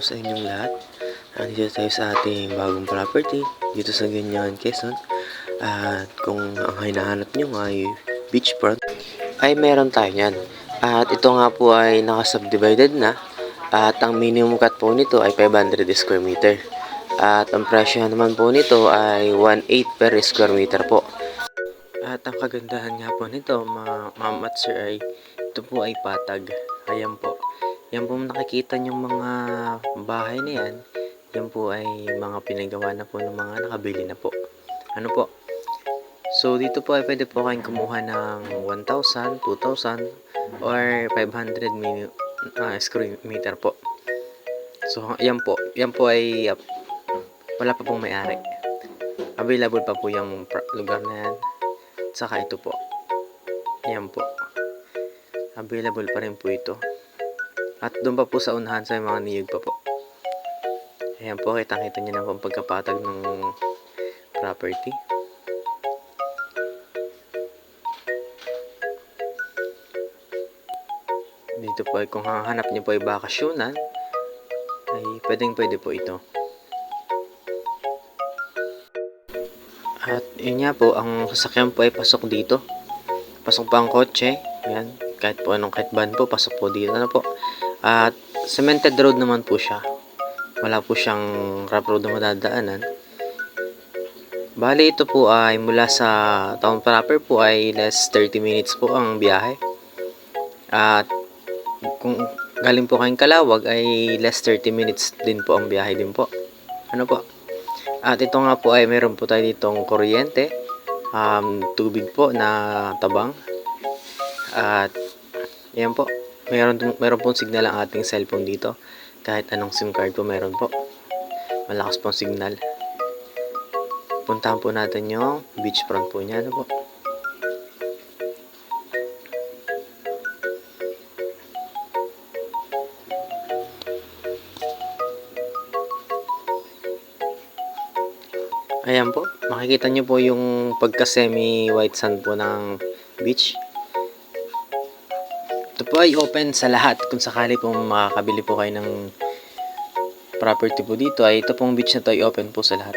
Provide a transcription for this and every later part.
sa inyong lahat. Nandito tayo sa ating bagong property dito sa Ganyan, Quezon. At kung ang hinahanap nyo ay beachfront, ay meron tayo yan. At ito nga po ay nakasubdivided na. At ang minimum cut po nito ay 500 square meter. At ang presyo naman po nito ay 1.8 per square meter po. At ang kagandahan nga po nito, ma'am at sir, ay ito po ay patag. Ayan po. Yan po nakikita yung mga bahay na yan. Yan po ay mga pinagawa na po ng mga nakabili na po. Ano po? So dito po ay pwede po kayong kumuha ng 1,000, 2,000 or 500 square meter po. So yan po. Yan po ay wala pa pong may-ari. Available pa po yung lugar na yan. Saka ito po. Yan po. Available pa rin po ito. At doon pa po sa unahan sa mga niyog pa po. Ayan po, kitang-kita nyo na po ang pagkapatag ng property. Dito po ay kung hahanap nyo po ay bakasyonan, ay pwede po ito. At yun nga po, ang sasakyan po ay pasok dito. Pasok pa ang kotse. Ayan, kahit van po, pasok po dito na po. At cemented road naman po siya. Wala po siyang rough road na madadaanan. Bali ito po ay mula sa town proper po ay less 30 minutes po ang biyahe. At kung galing po kayong Calawag ay less 30 minutes din po ang biyahe din po. Ano po? At ito nga po ay meron po tayo ditong kuryente, tubig po na tabang. At yan po. Meron pong signal ang ating cellphone dito. Kahit anong SIM card po meron po. Malakas pong signal. Puntahan po natin yung beachfront po niya. Ano po? Ayan po. Makikita nyo po yung pagka semi white sand po ng beach. Ito po ay open sa lahat. Kung sakali po makakabili po kayo ng property po dito, ay ito pong beach na to ay open po sa lahat.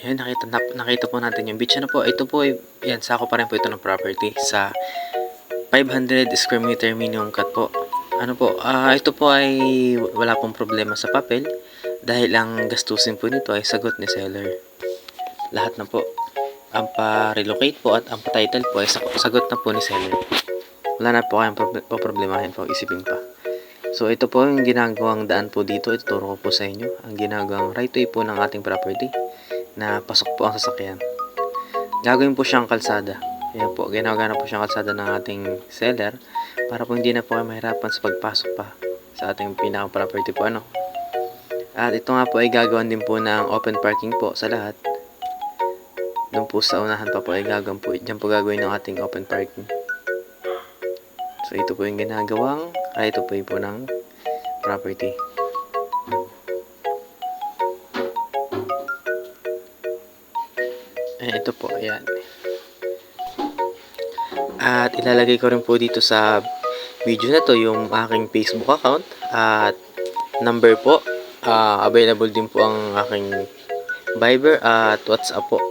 Ayan, nakita po natin yung beach. Ano po, ito po, yan, sako pa rin po ito ng property sa 500 square meter minimum cut po. Ano po, ito po ay wala pong problema sa papel dahil ang gastusin po nito ay sagot ni seller. Lahat na po. Ang pa-relocate po at ang pa-title po ay sagot na po ni seller. Wala na po kayong problemahin po, isipin pa. So, ito po yung ginagawang daan po dito. Ituturo ko po sa inyo. Ang ginagawang right way po ng ating property na pasok po ang sasakyan. Gagawin po siyang kalsada. Ayan po, ginagawa po siyang kalsada ng ating seller para po hindi na po kayo mahirapan sa pagpasok pa sa ating pinaka-property po. Ano? At ito nga po ay gagawin din po ng open parking po sa lahat. Doon po sa unahan pa po ay gagawin po. Diyan po gagawin ng ating open parking. So, ito po yung ginagawang right of way po ng property. Ito po, ayan. At ilalagay ko rin po dito sa video na to yung aking Facebook account at number po. Available din po ang aking Viber at WhatsApp po.